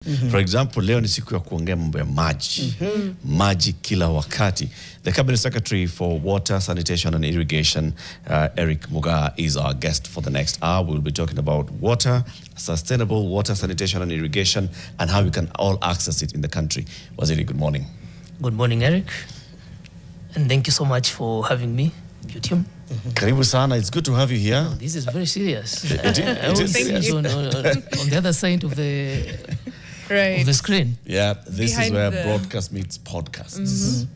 For example, leo ni siku ya kuongea mambo ya maji. Maji kila wakati. The Cabinet Secretary for Water, Sanitation and Irrigation, Mugaa, is our guest for the next hour. We'll be talking about water, sustainable water, sanitation and irrigation, and how we can all access it in the country. Waziri, good morning. Good morning, Eric. And thank you so much for having me, YouTube. Karibu sana. It's good to have you here. Oh, this is very serious. It is serious. On the other side of the of the screen. Yeah, this is where broadcast meets podcasts.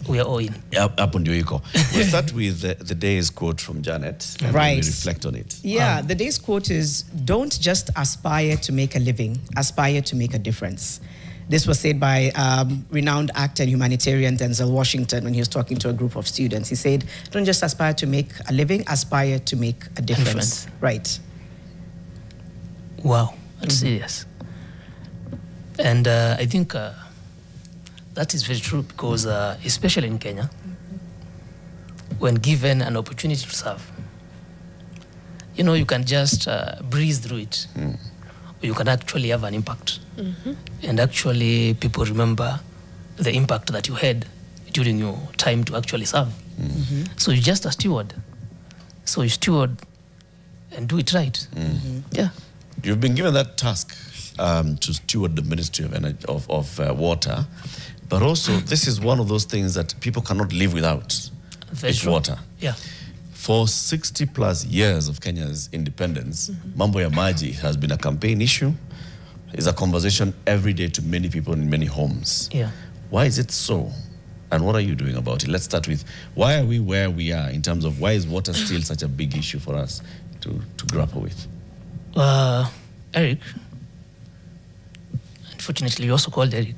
We are all in. Up on We'll start with the day's quote from Janet. And right. We reflect on it. Yeah, the day's quote is, don't just aspire to make a living, aspire to make a difference. This was said by renowned actor and humanitarian Denzel Washington when he was talking to a group of students. He said, don't just aspire to make a living, aspire to make a difference. Right. Wow, that's serious. And I think that is very true because especially in Kenya, when given an opportunity to serve, you know, you can just breeze through it. You can actually have an impact. And actually people remember the impact that you had during your time to actually serve. So you're just a steward. So you steward and do it right. Yeah. You've been given that task to steward the Ministry of Energy, of Water, but also this is one of those things that people cannot live without. It's water. Yeah. For 60 plus years of Kenya's independence, Mambo ya Maji has been a campaign issue. It's a conversation every day to many people in many homes. Yeah. Why is it so? And what are you doing about it? Let's start with, why are we where we are in terms of why is water still such a big issue for us to grapple with? Eric, unfortunately, you're also called Eric.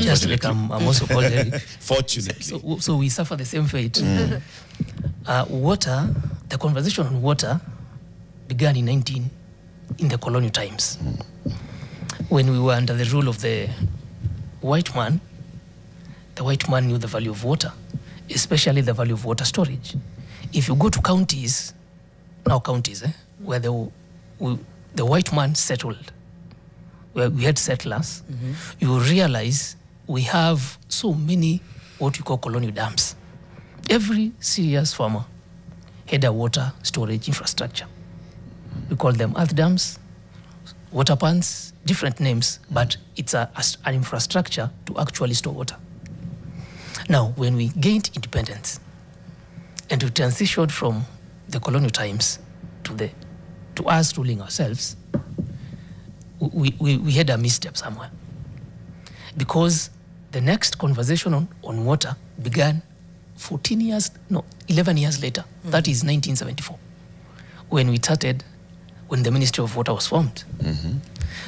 Just like I'm also called Eric. Fortunately. So we suffer the same fate. Water, the conversation on water began in the colonial times. When we were under the rule of the white man knew the value of water, especially the value of water storage. If you go to counties, where the white man settled, where we had settlers, you realize we have so many what you call colonial dams. Every serious farmer had a water storage infrastructure. We call them earth dams, water ponds, different names, but it's an infrastructure to actually store water. Now, when we gained independence and we transitioned from the colonial times to us ruling ourselves, we had a misstep somewhere. Because the next conversation on water began 11 years later. That is 1974, when the Ministry of Water was formed.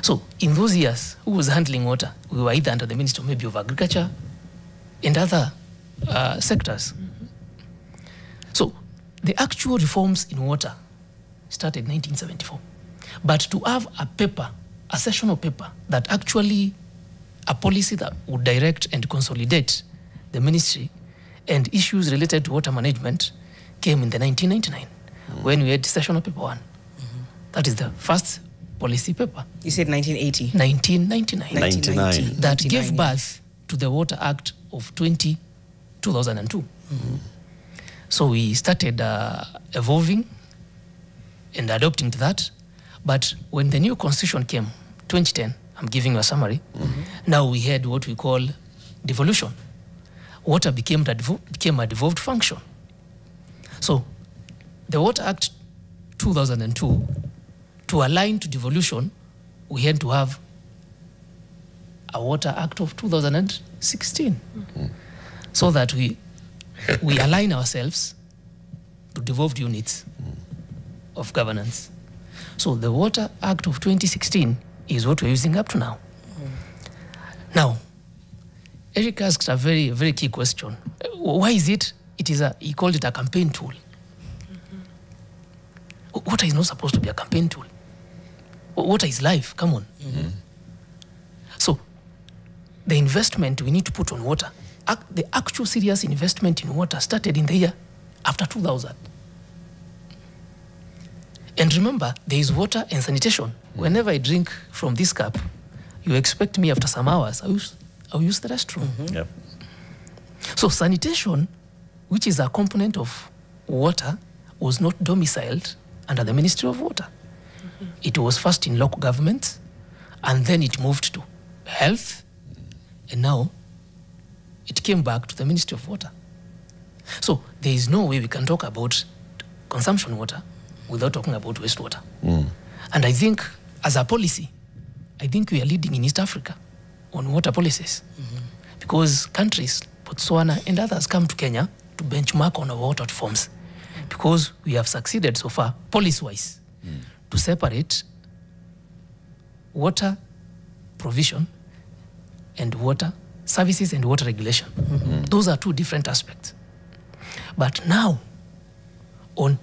So in those years, who was handling water? We were either under the Ministry maybe of Agriculture and other sectors. So the actual reforms in water started in 1974. But to have a sessional paper that actually a policy that would direct and consolidate the ministry and issues related to water management came in the 1999 when we had sessional paper 1. That is the first policy paper. You said 1980? 1999. That gave birth to the Water Act of 2002. So we started evolving and adopting to that. But when the new constitution came, 2010, I'm giving you a summary, now we had what we call devolution. Water became a devolved function. So the Water Act 2002, to align to devolution, we had to have a Water Act of 2016, so that we align ourselves to devolved units of governance. So the Water Act of 2016 is what we're using up to now. Now, Eric asked a very, very key question. Why is it? He called it a campaign tool. Water is not supposed to be a campaign tool. Water is life, come on. So, the investment we need to put on water, the actual serious investment in water started in the year after 2000. And remember, there is water and sanitation. Whenever I drink from this cup, you expect me after some hours, I'll use the restroom. Yep. So sanitation, which is a component of water, was not domiciled under the Ministry of Water. It was first in local government, and then it moved to health, and now it came back to the Ministry of Water. So there is no way we can talk about consumption water without talking about wastewater. And I think as a policy, I think we are leading in East Africa on water policies, because countries, Botswana and others, come to Kenya to benchmark on our water reforms, because we have succeeded so far, policy-wise, to separate water provision and water services and water regulation. Those are two different aspects. But now, on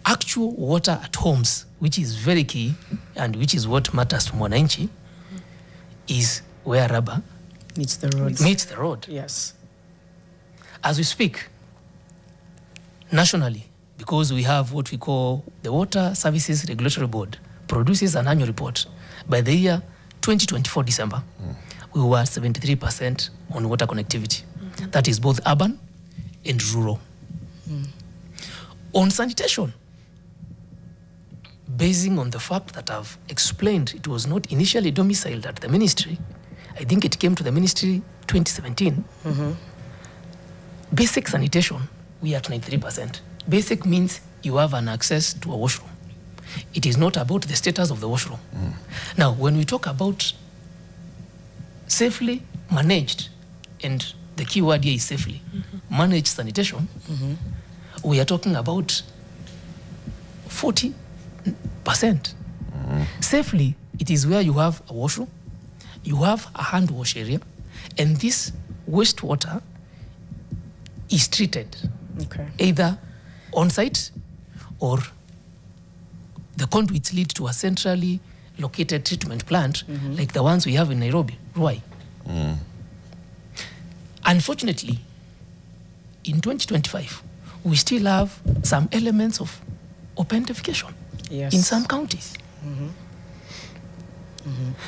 actual water at homes, which is very key and which is what matters to Mwananchi, is where rubber Meets the road. meets the road. Yes. As we speak, nationally, because we have what we call the Water Services Regulatory Board, produces an annual report. By the year 2024 December, we were 73% on water connectivity. That is both urban and rural. On sanitation, basing on the fact that I've explained it was not initially domiciled at the ministry, I think it came to the ministry 2017. Basic sanitation, we are at 93%. Basic means you have an access to a washroom. It is not about the status of the washroom. Now, when we talk about safely managed, and the key word here is safely, managed sanitation, we are talking about 40%. Safely, it is where you have a washroom, you have a hand wash area, and this wastewater is treated either on-site or the conduits lead to a centrally located treatment plant like the ones we have in Nairobi, Ruai. Unfortunately, in 2025, we still have some elements of opentification in some counties.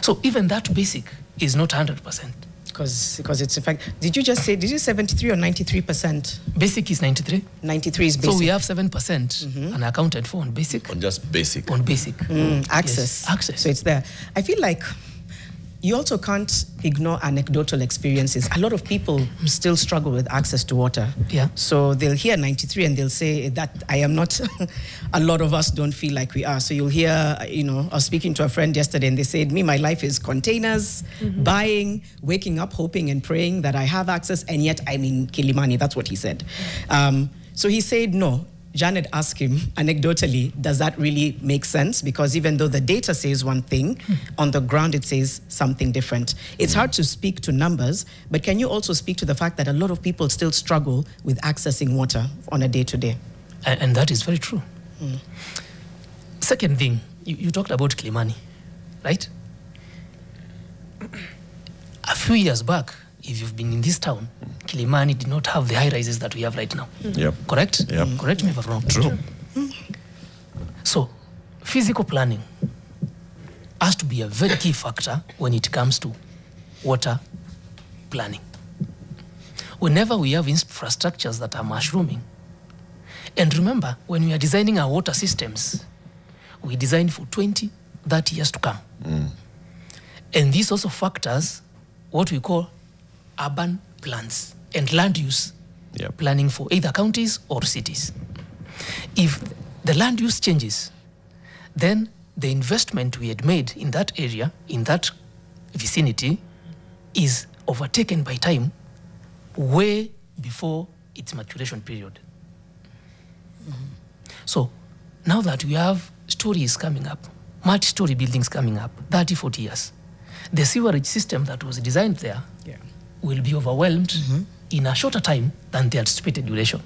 So even that basic is not 100%. Because it's in fact, did you just say, did you 73 or 93%? Basic is 93. 93 is basic. So we have 7% unaccounted for on basic. On just basic. On basic. Access. Yes, access. So it's there. I feel like you also can't ignore anecdotal experiences. A lot of people still struggle with access to water. Yeah. So they'll hear 93 and they'll say that I am not, a lot of us don't feel like we are. So you'll hear, you know, I was speaking to a friend yesterday and they said, me, my life is containers, buying, waking up, hoping and praying that I have access, and yet I'm in Kilimani. That's what he said. So he said, no. Janet asked him, anecdotally, does that really make sense? Because even though the data says one thing, on the ground it says something different. It's hard to speak to numbers, but can you also speak to the fact that a lot of people still struggle with accessing water on a day-to-day? And that is very true. Second thing, you talked about Kilimani, right? A few years back, if you've been in this town, Kilimani did not have the high rises that we have right now. Correct? Correct me if I'm wrong. True. So, physical planning has to be a very key factor when it comes to water planning. Whenever we have infrastructures that are mushrooming, and remember, when we are designing our water systems, we design for 20, 30 years to come. And this also factors what we call urban plans and land use planning for either counties or cities. If the land use changes, then the investment we had made in that area, in that vicinity, is overtaken by time way before its maturation period. So now that we have stories coming up, multi-story buildings coming up, 30, 40 years, the sewerage system that was designed there will be overwhelmed in a shorter time than the anticipated duration.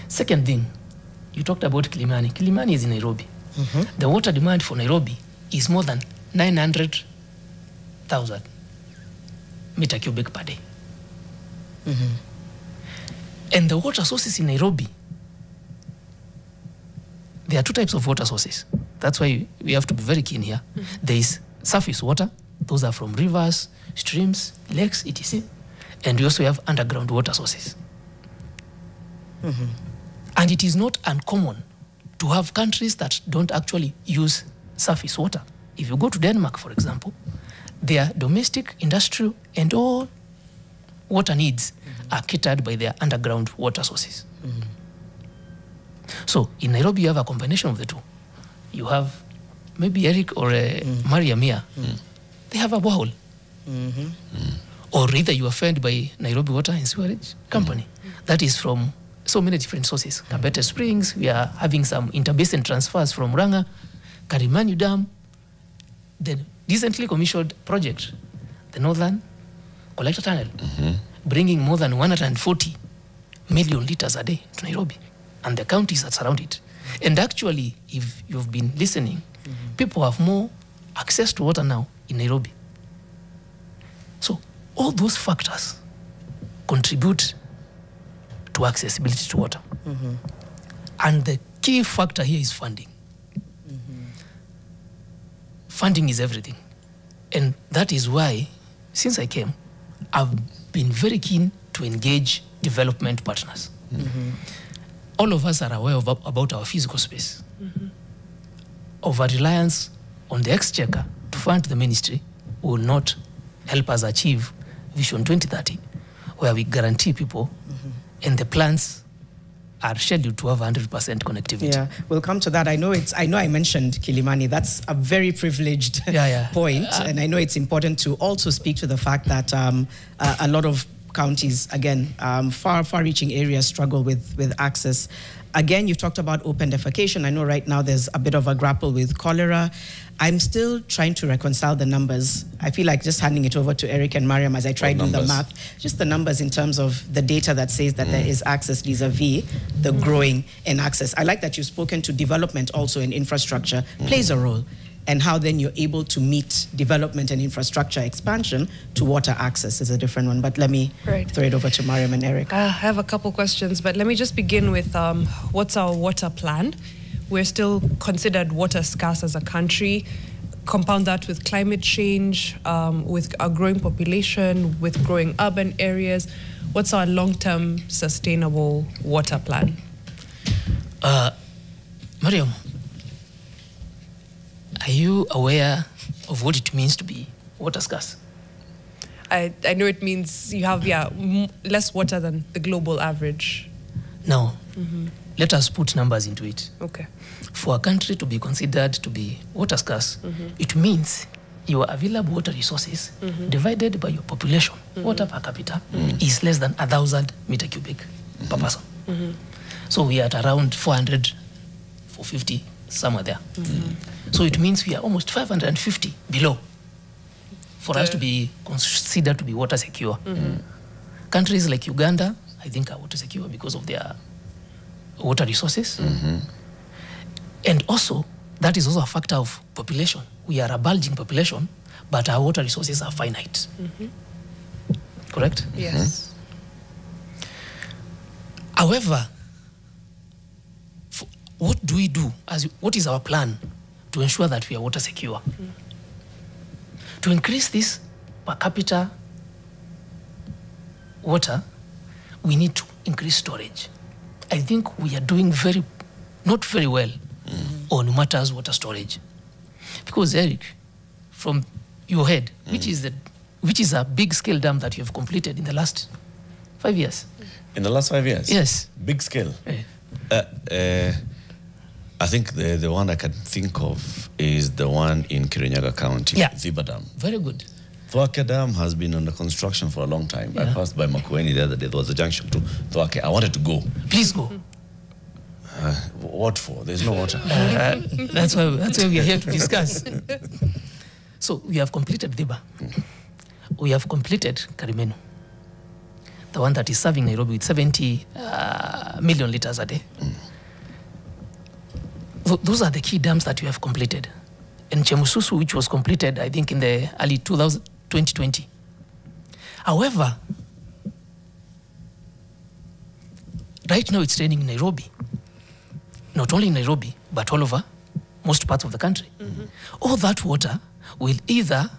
Second thing, you talked about Kilimani. Kilimani is in Nairobi. The water demand for Nairobi is more than 900,000 meter cubic per day. And the water sources in Nairobi there are two types of water sources. That's why we have to be very keen here. There is surface water. Those are from rivers, streams, lakes, etc. And we also have underground water sources. And it is not uncommon to have countries that don't actually use surface water. If you go to Denmark, for example, their domestic, industrial, and all water needs are catered by their underground water sources. So in Nairobi, you have a combination of the two. You have maybe Eric or Mariam here. They have a borehole. Or either you are fed by Nairobi Water and Sewerage Company. That is from so many different sources. Kabete Springs, we are having some interbasin transfers from Ranga, Karimani Dam, the recently commissioned project, the Northern Collector Tunnel, bringing more than 140 million liters a day to Nairobi and the counties that surround it. And actually, if you've been listening, people have more access to water now in Nairobi. So all those factors contribute to accessibility to water. And the key factor here is funding. Funding is everything. And that is why, since I came, I've been very keen to engage development partners. All of us are aware about our physical space. Over-reliance on the exchequer to fund the ministry will not help us achieve Vision 2030, where we guarantee people and the plans are scheduled to have 100% connectivity. Yeah, we'll come to that. I know I mentioned Kilimani. That's a very privileged point. And I know it's important to also speak to the fact that a lot of counties, again, far-reaching areas struggle with access. Again, you've talked about open defecation. I know right now there's a bit of a grapple with cholera. I'm still trying to reconcile the numbers. I feel like just handing it over to Eric and Mariam as I try to do the math. Just the numbers in terms of the data that says that there is access vis-a-vis the growing in access. I like that you've spoken to development also in infrastructure plays a role, and how then you're able to meet development and infrastructure expansion to water access is a different one. But let me throw it over to Mariam and Eric. I have a couple questions, but let me just begin with what's our water plan? We're still considered water scarce as a country. Compound that with climate change, with a growing population, with growing urban areas. What's our long-term sustainable water plan? Mariam, are you aware of what it means to be water scarce? I know it means you have less water than the global average. Now, let us put numbers into it. Okay. For a country to be considered to be water scarce, it means your available water resources divided by your population, water per capita, is less than 1,000 meter cubic per person. So we are at around 400, 450, somewhere there. So it means we are almost 550 below for us to be considered to be water secure. Countries like Uganda, I think, are water secure because of their water resources. And also, that is also a factor of population. We are a bulging population, but our water resources are finite. Correct? Yes. However, what do we do? What is our plan to ensure that we are water secure? To increase this per capita water, we need to increase storage. I think we are doing not very well on matters water storage. Because Eric, from your head, which is a big scale dam that you have completed in the last 5 years? In the last 5 years? Yes. Big scale? I think the one I can think of is the one in Kirinyaga County, Ziba Dam. Very good. Thwake Dam has been under construction for a long time. I passed by Makueni the other day. There was a junction to Thwake. I wanted to go. Please go. What for? There's no water. That's why we are here to discuss. So we have completed Dhiba. We have completed Karimenu, the one that is serving Nairobi with 70 million liters a day. Those are the key dams that we have completed. And Chemususu, which was completed, I think, in the early 2020. However, right now it's raining in Nairobi. not only in Nairobi, but all over most parts of the country. All that water will either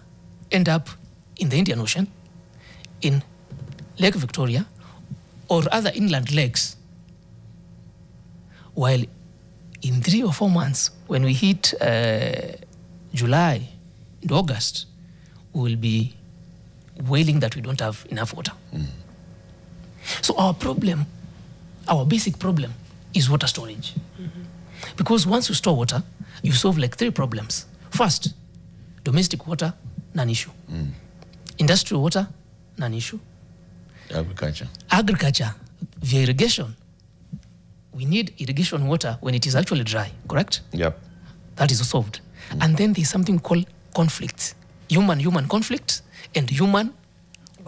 end up in the Indian Ocean, in Lake Victoria, or other inland lakes. While in 3 or 4 months, when we hit July and August, we will be wailing that we don't have enough water. So our problem, our basic problem, is water storage. Because once you store water, you solve like 3 problems. First, domestic water, non-issue. Industrial water, non-issue. Agriculture, via irrigation. We need irrigation water when it is actually dry, correct? Yep. That is solved. And then there's something called conflicts. Human-human conflict and human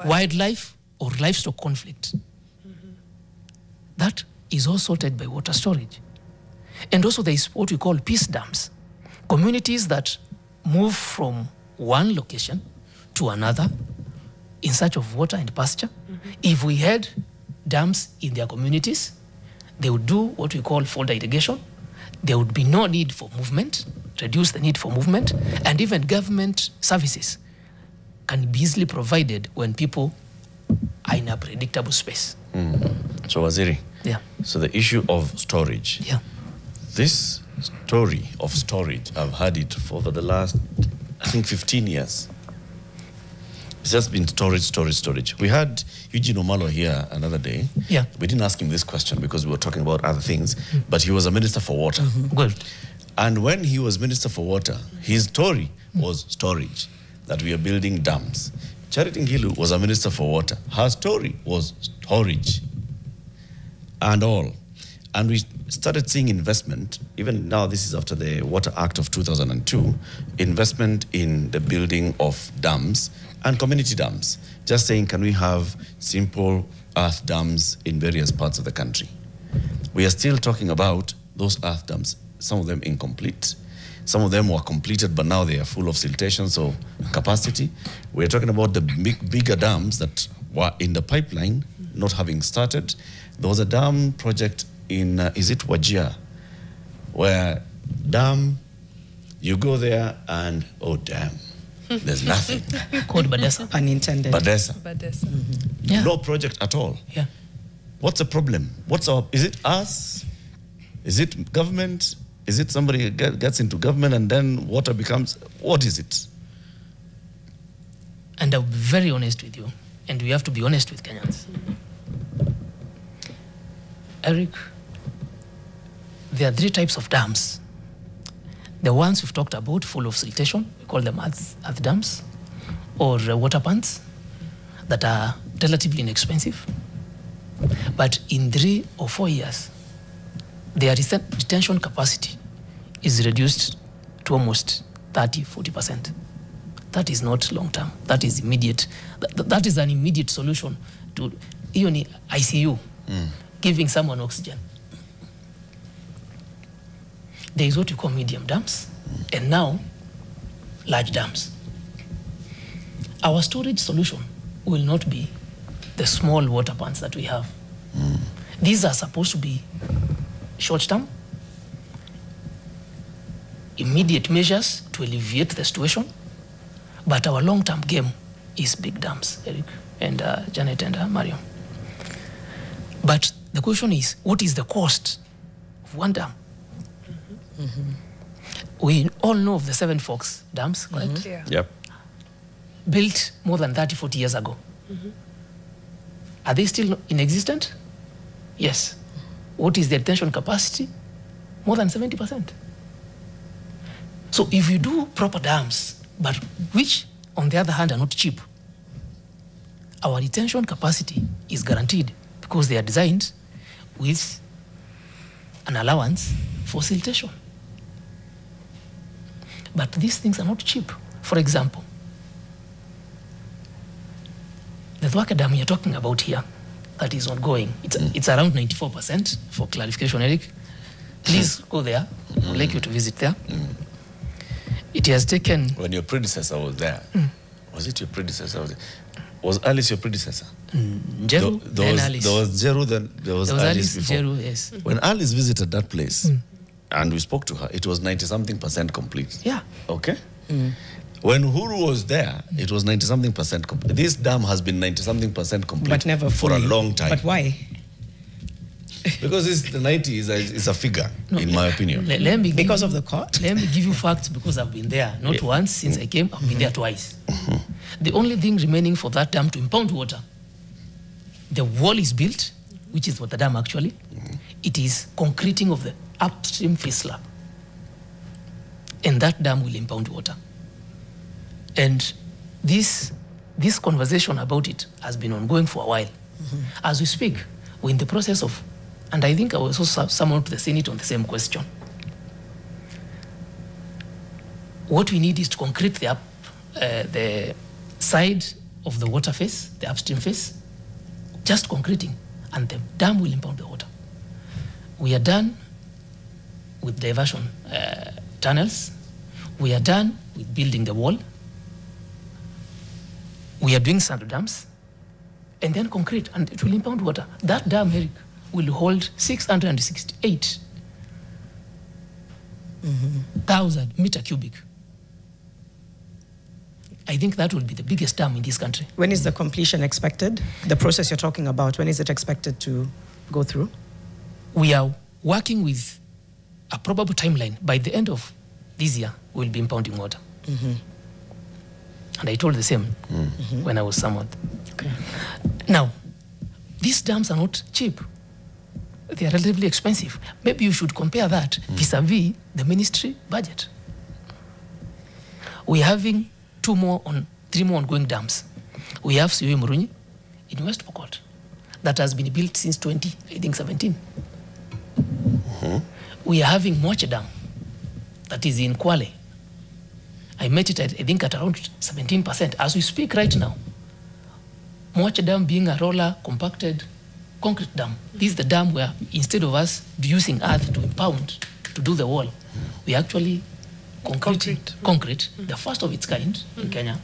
wildlife or livestock conflict. That is all sorted by water storage. And also there is what we call peace dams. Communities that move from one location to another in search of water and pasture. If we had dams in their communities, they would do what we call folder irrigation. There would be no need for movement, reduce the need for movement, and even government services can be easily provided when people are in a predictable space. So Waziri, Yeah. so the issue of storage. Yeah. This story of storage, I've had it for the last, I think, 15 years. It's just been storage. We had Eugene Omalo here another day. Yeah. We didn't ask him this question because we were talking about other things, but he was a minister for water. Good. And when he was minister for water, his story was storage, that we are building dams. Charity Ngilu was a minister for water. Her story was storage and all. And we started seeing investment, even now this is after the Water Act of 2002, investment in the building of dams and community dams. Just saying, can we have simple earth dams in various parts of the country? We are still talking about those earth dams, some of them incomplete. Some of them were completed, but now they are full of siltation, so capacity. We're talking about the bigger dams that were in the pipeline, not having started. There was a dam project in, is it Wajir, where dam, you go there and, oh damn, there's nothing. Called Badesa. Unintended. Badesa. Yeah. No project at all. Yeah. What's the problem? Is it us? Is it government? Is it somebody gets into government and then water becomes, what is it? And I'll be very honest with you, and we have to be honest with Kenyans. Eric, there are 3 types of dams. The ones we've talked about, full of siltation, we call them earth dams, or water ponds that are relatively inexpensive. But in 3 or 4 years, their retention capacity is reduced to almost 30–40%. That is not long term. That is immediate. That is an immediate solution to even ICU, giving someone oxygen. There is what we call medium dams, and now large dams. Our storage solution will not be the small water ponds that we have. These are supposed to be short-term, immediate measures to alleviate the situation, but our long-term game is big dams, Eric and Janet and Mario. But the question is, what is the cost of one dam? We all know of the 7 Forks dams, correct? Yeah. Yep. Built more than 30–40 years ago. Are they still in existence? Yes. What is their retention capacity? More than 70%. So if you do proper dams, but which on the other hand are not cheap, our retention capacity is guaranteed because they are designed with an allowance for siltation. But these things are not cheap. For example, the Thwaka Dam you're talking about here, that is ongoing. It's around 94% for clarification, Eric. Please go there. I'd like you to visit there. It has taken... When your predecessor was there, was it your predecessor? Was Alice your predecessor? Jeru, then Alice. There was Jeru, then there was Alice Alice, before. Jeru, yes. When Alice visited that place, and we spoke to her, it was 90-something% complete. Yeah. Okay? When Uhuru was there, it was 90-something% complete. This dam has been 90-something% complete But never for a fully. long time. But why? Because the 90 is a figure, in my opinion. Let me Because of the court? Let me give you facts because I've been there. Not once since I came, I've been there twice. The only thing remaining for that dam to impound water, the wall is built, which is what the dam actually. It is concreting of the upstream face slab. And that dam will impound water. And this conversation about it has been ongoing for a while. As we speak, we're in the process of, and I think I was also summoned to the Senate on the same question. What we need is to concrete the side of the water face, the upstream face, just concreting, and the dam will impound the water. We are done with diversion tunnels. We are done with building the wall. We are doing sand dams, and then concrete, and it will impound water. That dam, Eric, will hold 668,000 meter cubic. I think that will be the biggest dam in this country. When is the completion expected? The process you're talking about, when is it expected to go through? We are working with a probable timeline. By the end of this year, we'll be impounding water. And I told the same when I was summoned. Okay. Now, these dams are not cheap. They are relatively expensive. Maybe you should compare that vis-a-vis the ministry budget. We're having 3 more ongoing dams. We have Siwe Murunyi in West Pokot that has been built since 2017. We are having Moche Dam that is in Kwale. I met it, I think, at around 17%. As we speak right now, Moche Dam being a roller compacted concrete dam. This is the dam where instead of us using earth to impound to do the wall, we actually concrete, the first of its kind in Kenya,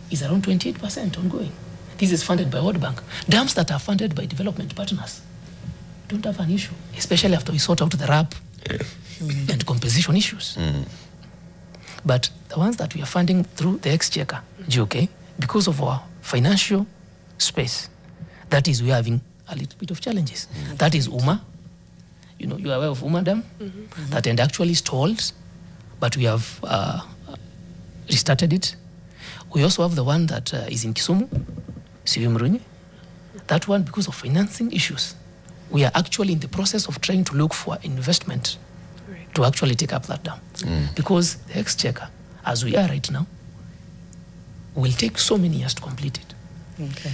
is around 28% ongoing. This is funded by World Bank. Dams that are funded by development partners don't have an issue, especially after we sort out the RAP and composition issues. But the ones that we are funding through the Exchequer, GOK, because of our financial space, that is, we are having a little bit of challenges. That is Uma. You know, you are aware of Uma Dam, that end actually stalled, but we have restarted it. We also have the one that is in Kisumu, Siwe Murunyi. That one, because of financing issues, we are actually in the process of trying to look for investment to actually take up that dam. Because the Exchequer, as we are right now, will take so many years to complete it. Okay.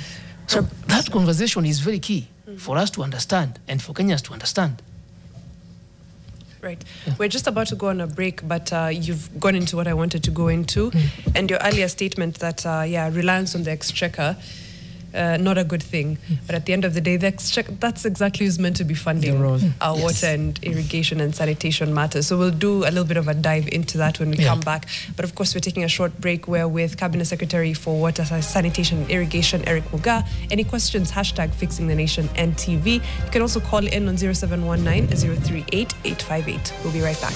So that conversation is very key for us to understand and for Kenyans to understand. Right. We're just about to go on a break, but you've gone into what I wanted to go into. And your earlier statement that, reliance on the Exchequer, not a good thing. But at the end of the day, the Exchequer, that's exactly who's meant to be funding our water and irrigation and sanitation matters. So we'll do a little bit of a dive into that when we come back. But of course, we're taking a short break. We're with Cabinet Secretary for Water, Sanitation and Irrigation, Eric Mugaa. Any questions, #FixingTheNation NTV. You can also call in on 0719-038-858. We'll be right back.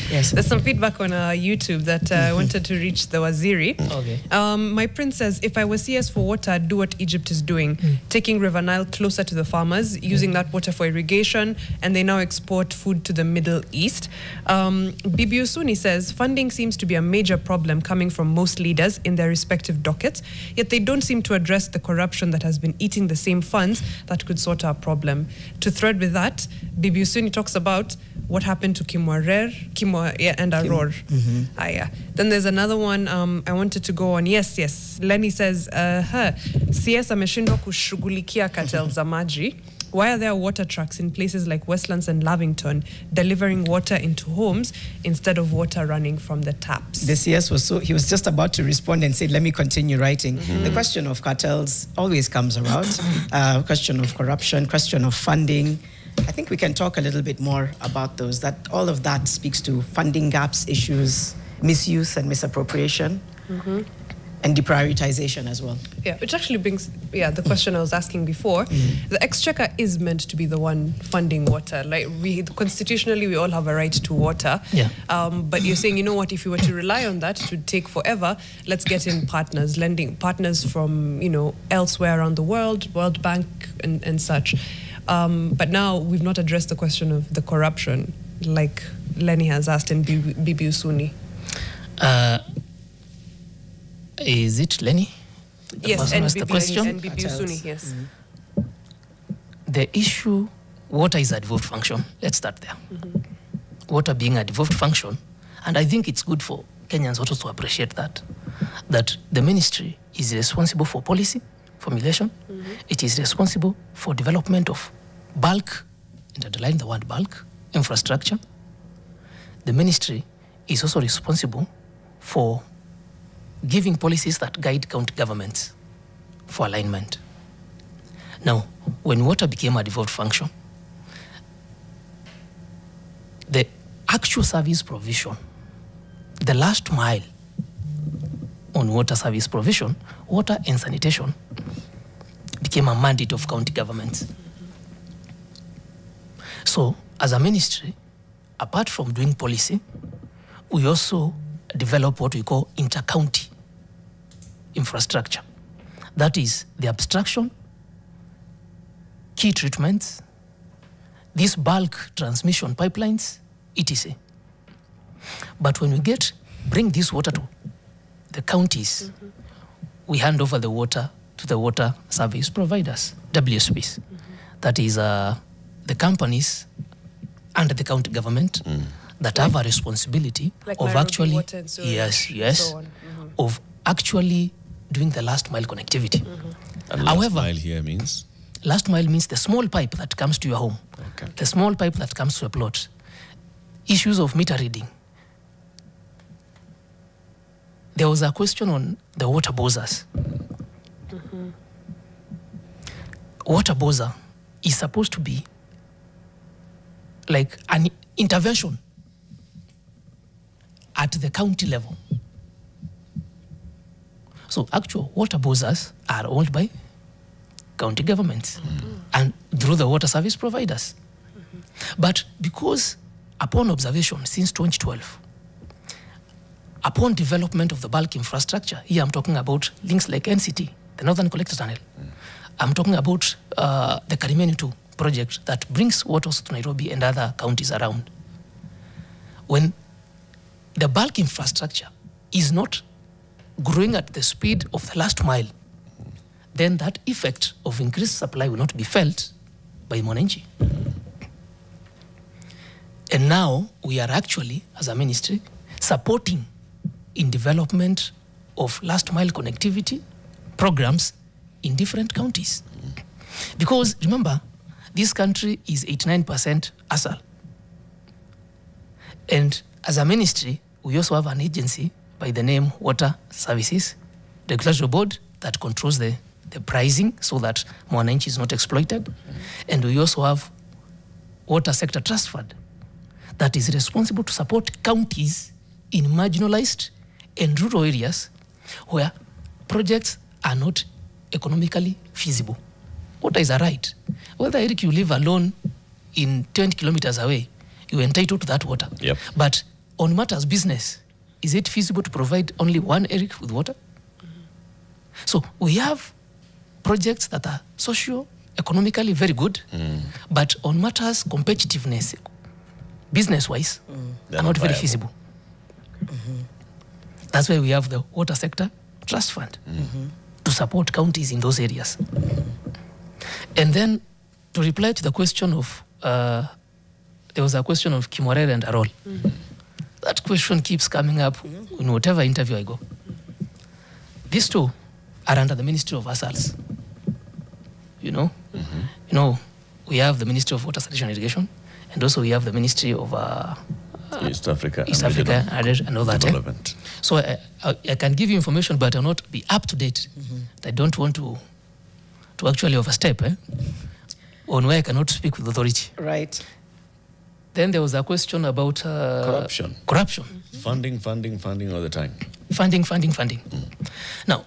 Yes. There's some feedback on YouTube that I wanted to reach the Waziri. Okay. My prince says, if I was CS for water, I'd do what Egypt is doing, taking River Nile closer to the farmers, using that water for irrigation, and they now export food to the Middle East. Bibi Usuni says, funding seems to be a major problem coming from most leaders in their respective dockets, yet they don't seem to address the corruption that has been eating the same funds that could sort our problem. To thread with that, Bibi Usuni talks about what happened to Kimwa and Aror. Then there's another one I wanted to go on. Yes. Lenny says, CS ameshindwa kushughulikia cartels za maji. Why are there water trucks in places like Westlands and Lavington delivering water into homes instead of water running from the taps? The CS he was just about to respond and said, let me continue writing. The question of cartels always comes around. Question of corruption, question of funding. I think we can talk a little bit more about those. That all of that speaks to funding gaps, issues, misuse and misappropriation. And deprioritization as well. Yeah, which actually brings, the question I was asking before. The exchequer is meant to be the one funding water. Like constitutionally, we all have a right to water. Yeah. But you're saying, you know what, if you were to rely on that, it would take forever. Let's get in partners, lending partners from, elsewhere around the world, World Bank and such. But now we've not addressed the question of the corruption, like Lenny has asked in Bibi Usuni. Is it Lenny? Yes, and the question? and Bibi Usuni, yes. The issue, water is a devolved function. Let's start there. Water being a devolved function, and I think it's good for Kenyans also to appreciate that the ministry is responsible for policy formulation. It is responsible for development of bulk, and underline the word bulk, infrastructure. The ministry is also responsible for giving policies that guide county governments for alignment. Now, when water became a devolved function, the actual service provision, the last mile on water service provision, water and sanitation, became a mandate of county governments. So, as a ministry, apart from doing policy, we also develop what we call inter-county infrastructure. That is the abstraction, key treatments, these bulk transmission pipelines, etc. But when we bring this water to the counties, we hand over the water to the water service providers, WSPs. That is the companies under the county government that have a responsibility like of Nairobi actually, Water and Sewage and so on. of actually doing the last mile connectivity. And last mile here means? Last mile means the small pipe that comes to your home, the small pipe that comes to a plot. Issues of meter reading. There was a question on the water bozzers. Water bozzer is supposed to be like an intervention at the county level. So actual water bozzers are owned by county governments and through the water service providers. But because upon observation since 2012, upon development of the bulk infrastructure, here I'm talking about things like NCT, the Northern Collector Tunnel. I'm talking about the Karimeni 2 project that brings water to Nairobi and other counties around. When the bulk infrastructure is not growing at the speed of the last mile, then that effect of increased supply will not be felt by Mwananchi. And now we are actually, as a ministry, supporting in development of last mile connectivity programs in different counties. Because remember, this country is 89% ASAL. And as a ministry, we also have an agency by the name Water Services Regulatory Board that controls the pricing so that Mwananchi is not exploited. And we also have Water Sector Trust Fund that is responsible to support counties in marginalized and rural areas where projects are not economically feasible. Water is a right. Whether, Eric, you live alone in 20 kilometers away, you're entitled to that water. Yep. But on matters business, is it feasible to provide only one Eric with water? So we have projects that are socio-economically very good, but on matters competitiveness, business-wise, are not very feasible. That's why we have the Water Sector Trust Fund to support counties in those areas. And then to reply to the question of, there was a question of Kimorere and Arol. That question keeps coming up in whatever interview I go. These two are under the Ministry of ASALs. You know, we have the Ministry of Water, Sanitation, and Irrigation, and also we have the Ministry of East Africa and all that. Development. So I can give you information, but I'll not be up to date. I don't want to actually overstep on where I cannot speak with authority. Right. Then there was a question about corruption. Corruption. Funding all the time. Funding. Now,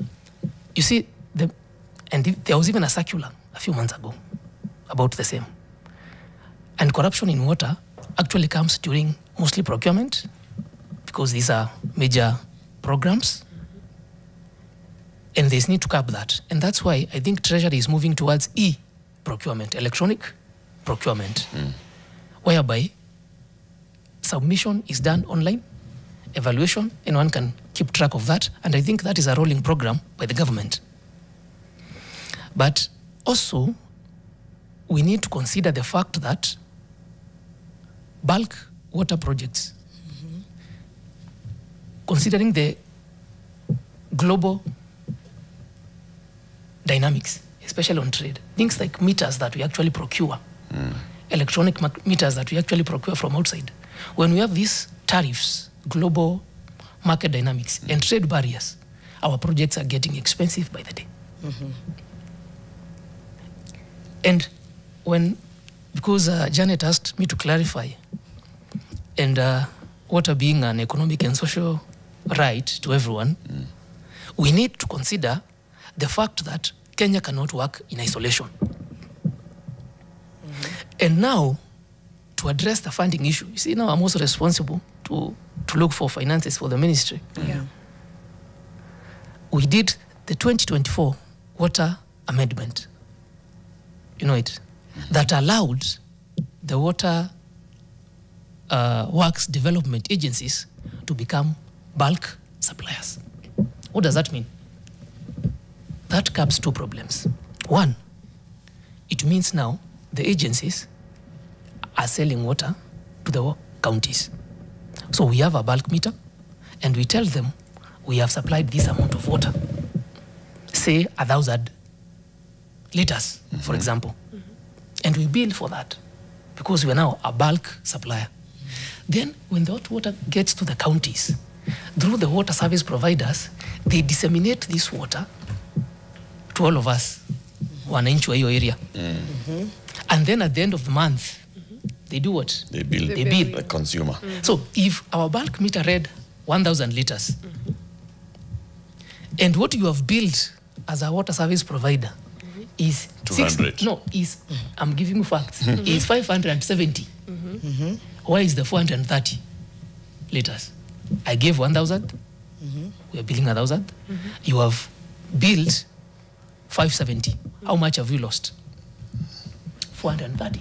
you see, there was even a circular a few months ago about the same. And corruption in water actually comes during mostly procurement, because these are major programs. And there's need to curb that. And that's why I think Treasury is moving towards e-procurement, electronic procurement, whereby submission is done online, evaluation, and one can keep track of that. And I think that is a rolling program by the government. But also, we need to consider the fact that bulk water projects, considering the global dynamics, especially on trade, things like meters that we actually procure, electronic meters that we actually procure from outside. When we have these tariffs, global market dynamics, and trade barriers, our projects are getting expensive by the day. And because Janet asked me to clarify, and water being an economic and social right to everyone, we need to consider the fact that Kenya cannot work in isolation. And now, to address the funding issue, you see, now I'm also responsible to look for finances for the ministry. We did the 2024 water amendment, you know it, that allowed the water works development agencies to become bulk suppliers. What does that mean? That curbs two problems. One, it means now the agencies are selling water to the counties. So we have a bulk meter, and we tell them we have supplied this amount of water, say 1,000 liters, for example. And we bill for that because we are now a bulk supplier. Then when the water gets to the counties, through the water service providers, they disseminate this water to all of us, wananchi wa hiyo area. And then at the end of the month, they do what? They bill the consumer. So if our bulk meter read 1,000 liters, and what you have billed as a water service provider is 200. I'm giving you facts, is 570. Why is the 430 liters? I gave 1,000, we are billing 1,000. You have billed 570. How much have you lost? 430.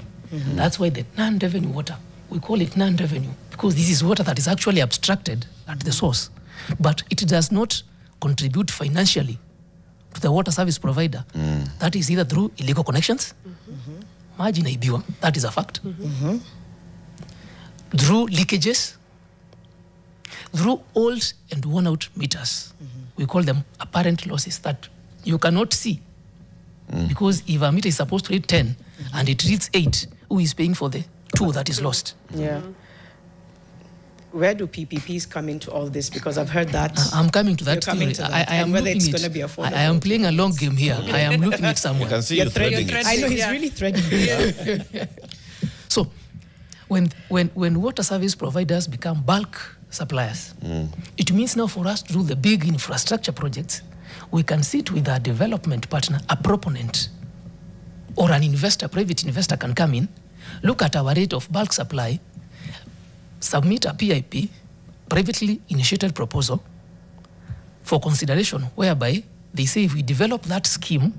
That's why the non-revenue water, we call it non-revenue, because this is water that is actually abstracted at the source, but it does not contribute financially to the water service provider. That is either through illegal connections, maji inaibiwa, that is a fact, through leakages, through old and worn out meters. We call them apparent losses that you cannot see. Because if a meter is supposed to read 10 and it reads 8, who is paying for the 2 that is lost? Where do PPPs come into all this? Because I've heard that. I'm coming to that theory. I am whether it's going to be affordable. I am playing a long game here. I am looking at somewhere. You can see you're threading it. I know he's really threading it. So, when water service providers become bulk suppliers, it means now for us to do the big infrastructure projects, we can sit with our development partner, a proponent, or an investor, private investor can come in, look at our rate of bulk supply, submit a PIP, privately initiated proposal, for consideration, whereby they say if we develop that scheme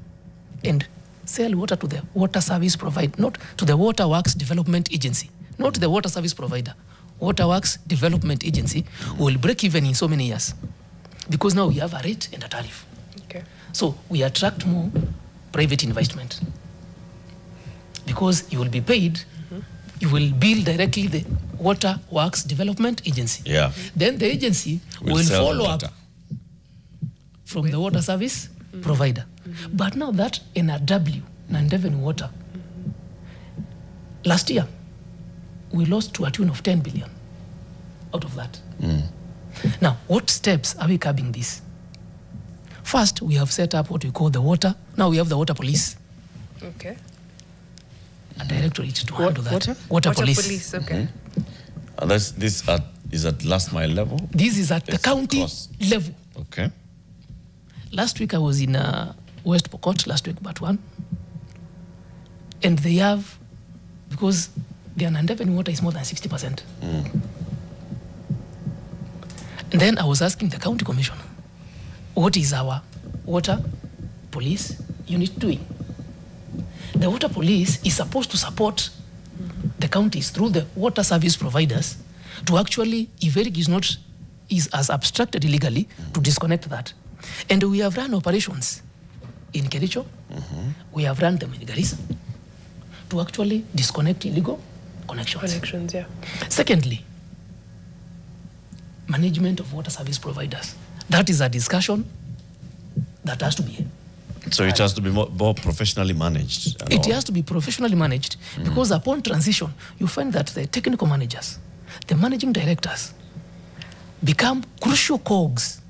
and sell water to the water service provider, not to the Water Works Development Agency, not to the water service provider, Water Works Development Agency will break even in so many years. Because now we have a rate and a tariff. Okay. So we attract more private investment. Because you will be paid, you will bill directly the Water Works Development Agency. Then the agency will follow up from the water service provider. But now that NRW, non-revenue water, last year, we lost to a tune of 10 billion out of that. Now, what steps are we curbing this? First, we have set up what we call the water. Now we have the water police. Okay. A directorate to handle that. Water police. Okay. And these are is at last mile level? This is at the county level. Okay. Last week I was in West Pokot, last week but one. And they have, because their non-revenue water is more than 60%. And then I was asking the county commissioner, what is our water police unit doing? The water police is supposed to support the counties through the water service providers to actually, if Eric is as abstracted illegally, to disconnect that. And we have run operations in Kericho, we have run them in Garissa to actually disconnect illegal connections. Yeah. Secondly, management of water service providers. That is a discussion that has to be. So it has to be more professionally managed. It has to be professionally managed because upon transition, you find that the technical managers, the managing directors, become crucial cogs.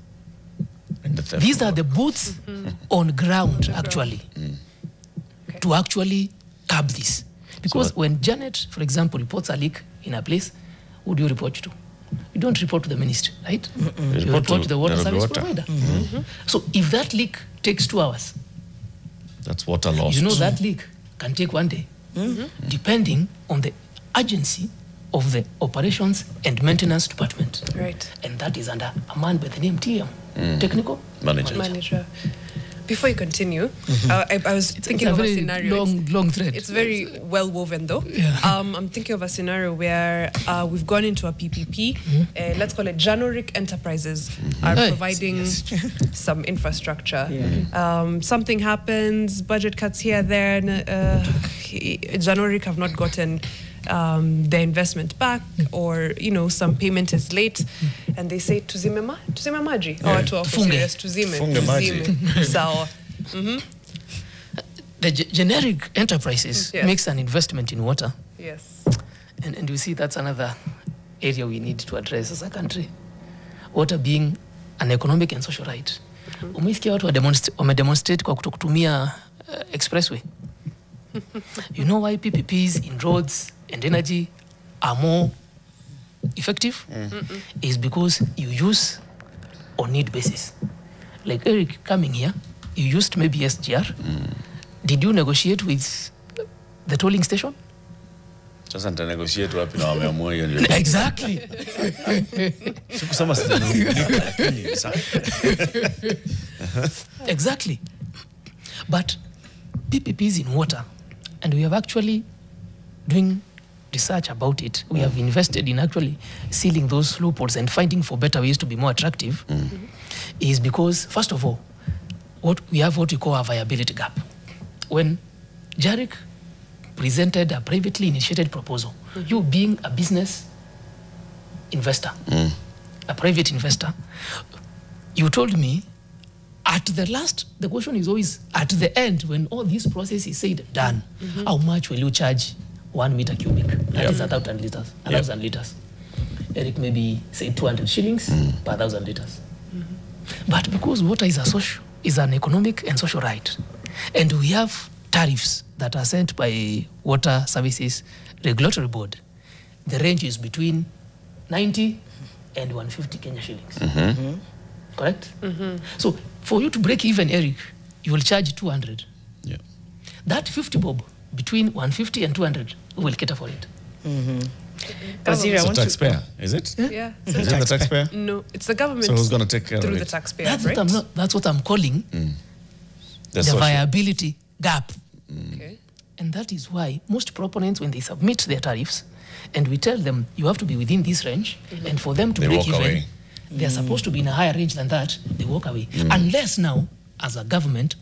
These are the boots on ground, actually, to actually curb this. Because so when Janet, for example, reports a leak in a place, who do you report to? You don't report to the ministry, right? You report to the water service provider. So if that leak takes 2 hours, that's water loss. You know that leak can take 1 day, depending on the urgency of the operations and maintenance department. Right. And that is under a man by the name TM, technical manager. Before you continue, I was thinking of a scenario. Long thread. It's very well woven, though. Yeah. I'm thinking of a scenario where we've gone into a PPP. Let's call it Generic Enterprises are providing some infrastructure. Something happens, budget cuts here, there. Generic have not gotten their investment back, or some payment is late, and they say tuzime maji or to tuzime maji. So the generic enterprises makes an investment in water. Yes. And you see that's another area we need to address as a country. Water being an economic and social right. Umesikia watu wamedemonstrate kwa kutokutumia expressway. You know why PPPs in roads and energy are more effective? Is because you use on need basis. Like Eric coming here, you used maybe SGR. Did you negotiate with the tolling station? Just to negotiate wapi na wameamua hiyo ndio. Exactly. Exactly. But PPPs in water, and we have actually doing research about it. We have invested in actually sealing those loopholes and finding for better ways to be more attractive. Is because, first of all, what we call a viability gap. When Jarek presented a privately initiated proposal, you being a business investor, a private investor, you told me at the question is always at the end, when all this process is said done, how much will you charge 1 meter cubic? That is 1,000 liters. 1,000 liters. Eric maybe say 200 shillings per 1,000 liters. But because water is an economic and social right, and we have tariffs that are sent by Water Services Regulatory Board, the range is between 90 and 150 Kenya shillings. Correct? So for you to break even, Eric, you will charge 200. Yeah. That 50 bob between 150 and 200, we will cater for it. It's a taxpayer, is it? Yeah. Is it the taxpayer? No, it's the government. So who's going to take care of it? Through the taxpayer, that's what I'm calling the viability gap. Okay. And that is why most proponents, when they submit their tariffs, and we tell them you have to be within this range, and for them to break even, away. They're supposed to be in a higher range than that, they walk away. Unless now, as a government,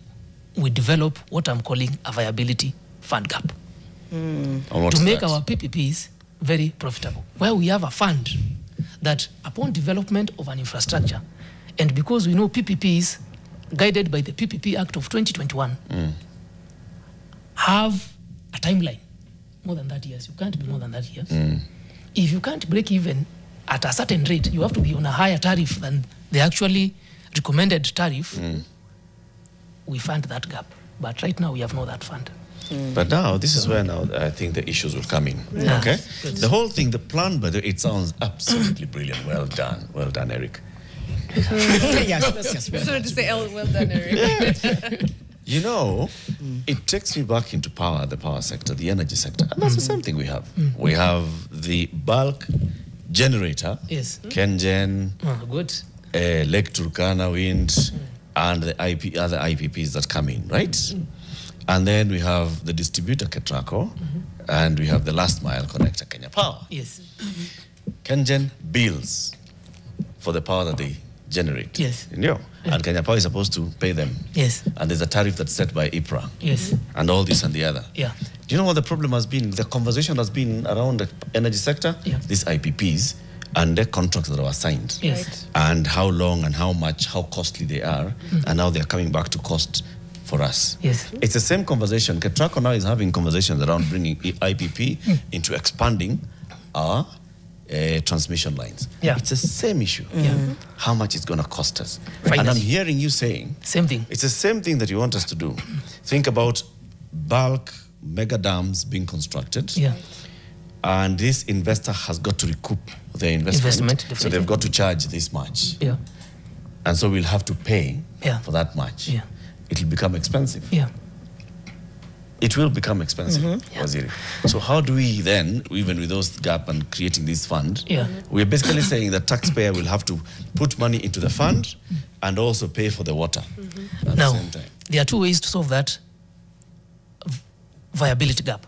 we develop what I'm calling a viability fund gap. To make our PPPs very profitable. Where we have a fund that upon development of an infrastructure, and because we know PPPs, guided by the PPP Act of 2021, have a timeline, more than that years. You can't be more than that years. If you can't break even at a certain rate, you have to be on a higher tariff than the actually recommended tariff. We fund that gap. But right now, we have no that fund. But now, this is where now I think the issues will come in. Yeah. Okay? The whole thing, the plan, by the way, it sounds absolutely brilliant. Well done. Well done, Eric. Yes. Sorry to say, well done, Eric. You know, it takes me back into power, the power sector, the energy sector. And that's the same thing we have. We have the bulk generator, Yes. KenGen, Good. Lake Turkana Wind, and the other IPPs that come in, right? And then we have the distributor Ketraco, and we have the last mile connector, Kenya Power. Yes. KenGen bills for the power that they generate. Yes. You know? And Kenya Power is supposed to pay them. Yes. And there's a tariff that's set by IPRA. Yes. And all this and the other. Yeah. Do you know what the problem has been? The conversation has been around the energy sector, these IPPs, and the contracts that were signed. Yes. Right. And how long and how much, how costly they are, and now they're coming back to cost for us. Yes. It's the same conversation. Ketraco now is having conversations around bringing IPP into expanding our transmission lines. Yeah. It's the same issue. How much it's going to cost us. Finally. And I'm hearing you saying, Same thing. it's the same thing that you want us to do. Think about bulk mega dams being constructed. Yeah. And this investor has got to recoup their investment. So definitely. they've got to charge this much. Yeah. And so we'll have to pay for that much. Yeah. It'll become expensive. Yeah. It will become expensive, Waziri. So how do we then, even with those gap and creating this fund, we're basically saying that taxpayer will have to put money into the fund and also pay for the water at Now, the same time. there are two ways to solve that viability gap.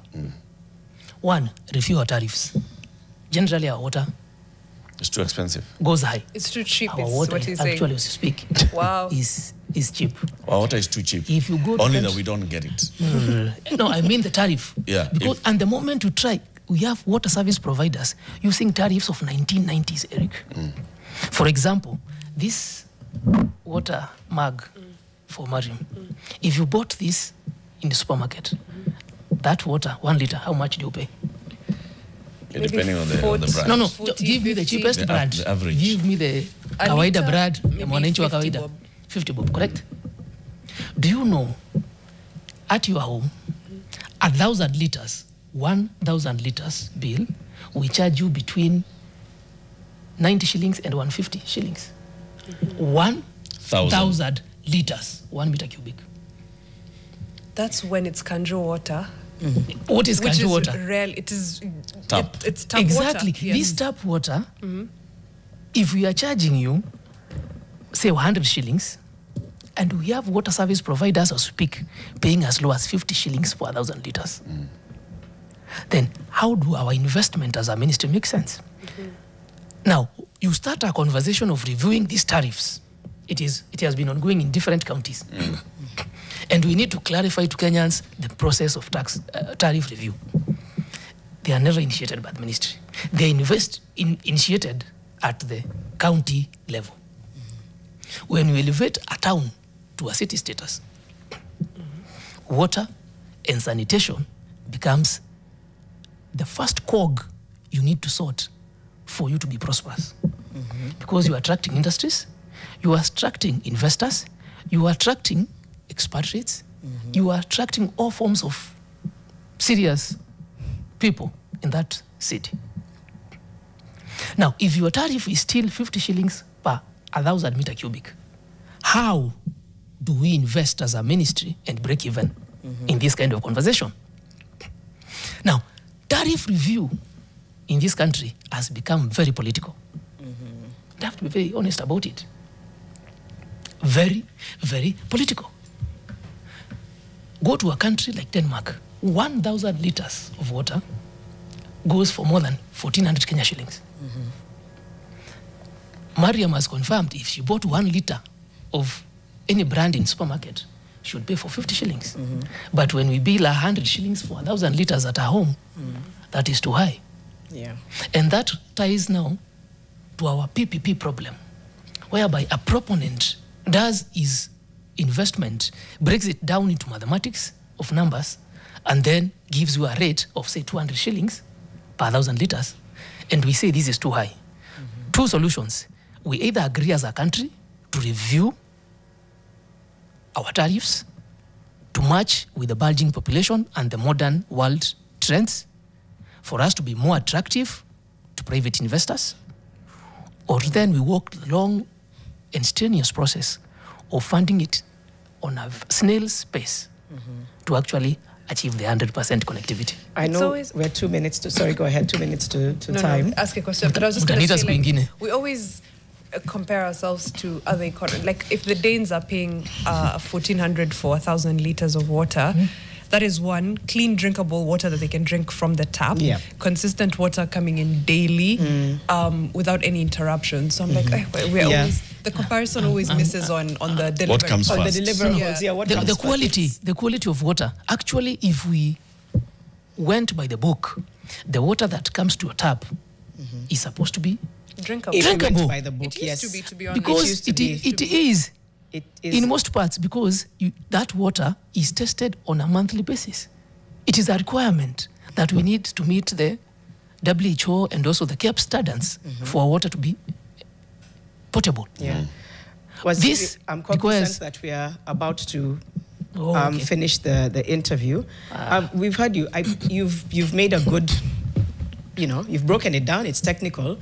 One, review our tariffs. Generally, our water It's too expensive. goes high. It's too cheap, Our is water, what he's saying. actually, as you speak, Wow. is cheap. Our water is too cheap. If you go to Only country- that we don't get it. No, I mean the tariff. Yeah, Because and the moment you try, we have water service providers using tariffs of 1990s, Eric. For example, this water mug for Mariam, if you bought this in the supermarket, that water, 1 liter, how much do you pay? Yeah, depending on the 40. brand. No, 40, give me the 50. cheapest The brand. the average. Give me the A kawaida liter, brand, maybe mwananchi wa 50 kawaida. bob. 50 bob, correct? Do you know, at your home, 1,000 liters, 1,000 liters bill, we charge you between 90 shillings and 150 shillings. 1,000 liters, 1 meter cubic. That's when it's Kanjo water. What is Which Kanju is water? rare. It is Tap. it's tap Exactly. water. Yes. This tap water, if we are charging you, say 100 shillings, and we have water service providers as we speak paying as low as 50 shillings for 1,000 liters, then how do our investment as a ministry make sense? Now, you start a conversation of reviewing these tariffs. It has been ongoing in different counties. And we need to clarify to Kenyans the process of tariff review. They are never initiated by the ministry. They initiated at the county level. When we elevate a town to a city status, water and sanitation becomes the first cog you need to sort for you to be prosperous. Because you are attracting industries, you are attracting investors, you are attracting expatriates, you are attracting all forms of serious people in that city. Now, if your tariff is still 50 shillings per 1,000 meter cubic, how do we invest as a ministry and break even in this kind of conversation? Now, tariff review in this country has become very political. We have to be very honest about it. Very, very political. Go to a country like Denmark, 1,000 liters of water goes for more than 1,400 Kenya shillings. Mariam has confirmed if she bought 1 liter of any brand in supermarket, she would pay for 50 shillings. But when we bill 100 shillings for 1,000 liters at her home, that is too high. Yeah. And that ties now to our PPP problem, whereby a proponent does his investment, breaks it down into mathematics of numbers, and then gives you a rate of, say, 200 shillings per 1,000 liters, and we say this is too high. Two solutions. We either agree as a country to review our tariffs to match with the bulging population and the modern world trends, for us to be more attractive to private investors, or then we walk the long and strenuous process of funding it on a snail's pace to actually achieve the 100% connectivity. I know we're 2 minutes to, sorry, go ahead, 2 minutes to time. No, ask a question. But I was just going to say, like, we always compare ourselves to other economies. Like, if the Danes are paying 1,400 for 1,000 liters of water, that is one, clean, drinkable water that they can drink from the tap, consistent water coming in daily without any interruption. So I'm like, we're always, the comparison always misses on the delivery. What comes first? On the deliverables, what comes the quality of water. Actually, if we went by the book, the water that comes to a tap is supposed to be drinkable. If we went by the book, it used to be honest. Because it is. It is in most parts, because that water is tested on a monthly basis. It is a requirement that we need to meet the WHO and also the CAP standards for water to be potable. I'm cognizant that we are about to finish the interview. We've heard you. You've made a good, you've broken it down. It's technical.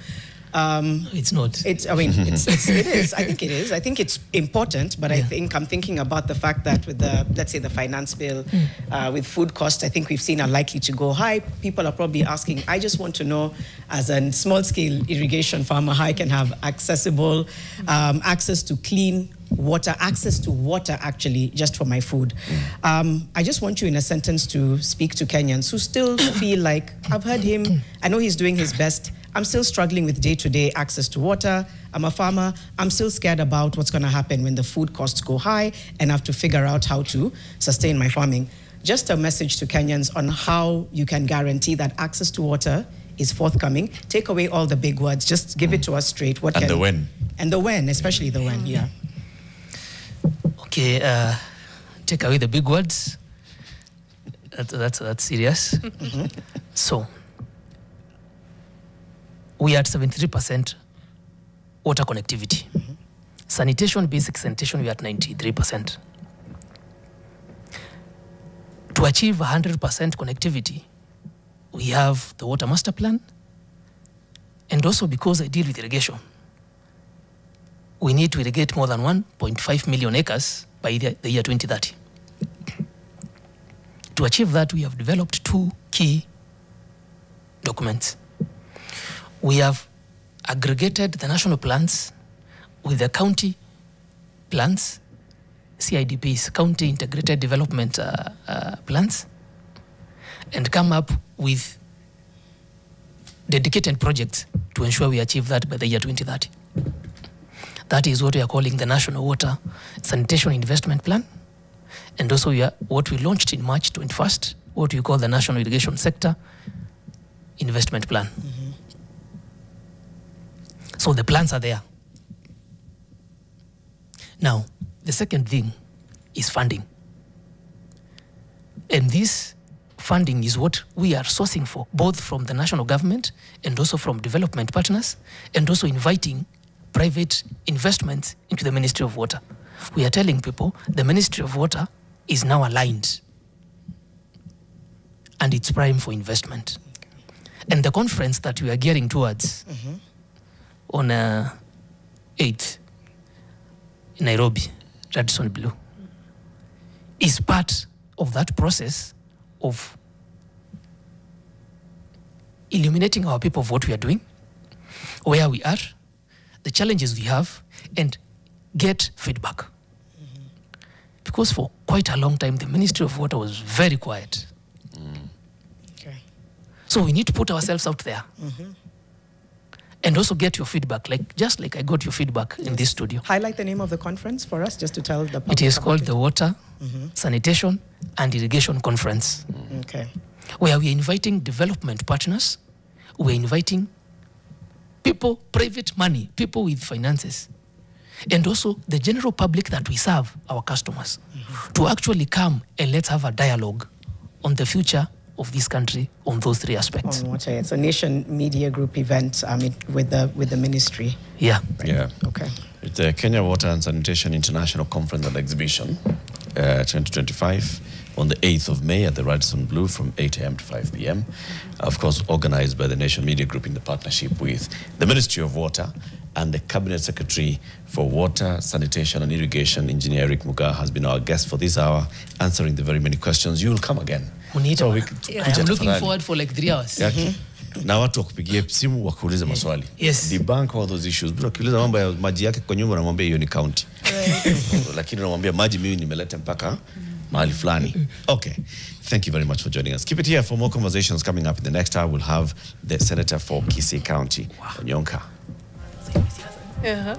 It's not. It is. I think it is. I think it's important, but I'm thinking about the fact that with let's say the finance bill, with food costs, I think we've seen are likely to go high. People are probably asking, I just want to know, as a small-scale irrigation farmer, how I can have accessible access to clean water, access to water actually, just for my food. I just want you in a sentence to speak to Kenyans who still feel like, I've heard him, I know he's doing his best, I'm still struggling with day-to-day access to water. I'm a farmer. I'm still scared about what's going to happen when the food costs go high and I have to figure out how to sustain my farming. Just a message to Kenyans on how you can guarantee that access to water is forthcoming. Take away all the big words. Just give it to us straight. The when. And the when, especially the when, Okay, take away the big words. That's serious. So, we are at 73% water connectivity. Sanitation, basic sanitation, we are at 93%. To achieve 100% connectivity, we have the water master plan, and also because I deal with irrigation, we need to irrigate more than 1.5 million acres by the year 2030. To achieve that, we have developed two key documents. We have aggregated the national plans with the county plans, CIDPs, County Integrated Development Plans, and come up with dedicated projects to ensure we achieve that by the year 2030. That is what we are calling the National Water Sanitation Investment Plan, and also what we launched in March 21st, what we call the National Irrigation Sector Investment Plan. So the plans are there. Now, the second thing is funding. And this funding is what we are sourcing for, both from the national government and also from development partners, and also inviting private investments into the Ministry of Water. We are telling people the Ministry of Water is now aligned and it's prime for investment. And the conference that we are gearing towards on 8th in Nairobi, Radisson Blue, is part of that process of illuminating our people of what we are doing, where we are, the challenges we have, and get feedback. Because for quite a long time, the Ministry of Water was very quiet. So we need to put ourselves out there. And also get your feedback, just like I got your feedback in this studio. Highlight the name of the conference for us, just to tell the public. It is called the Water Sanitation and Irrigation Conference. Where we are inviting development partners, we are inviting people, private money, people with finances, and also the general public that we serve, our customers, to actually come and let's have a dialogue on the future of this country on those three aspects. On water, it's a Nation Media Group event with the ministry. Yeah. Yeah. Okay. It's the Kenya Water and Sanitation International Conference and Exhibition. 2025 on the 8th of May at the Radisson Blu from 8 a.m. to 5 p.m. Of course, organized by the Nation Media Group in the partnership with the Ministry of Water, and the Cabinet Secretary for Water, Sanitation and Irrigation, Engineer Eric Mugaa, has been our guest for this hour, answering the very many questions. You will come again. So I am looking forward for like 3 hours. Na watu wakupigie simu wakuulize maswali. Yes. Debunk all those issues. Bila kuuliza mambo ya maji yake kwa nyumba, namwambia hiyo ni county. Lakini namwambia maji mimi nimeleta mpaka mahali fulani. Okay. Thank you very much for joining us. Keep it here for more conversations coming up in the next hour. We'll have the Senator for Kisii County, Onyonka. Yeah.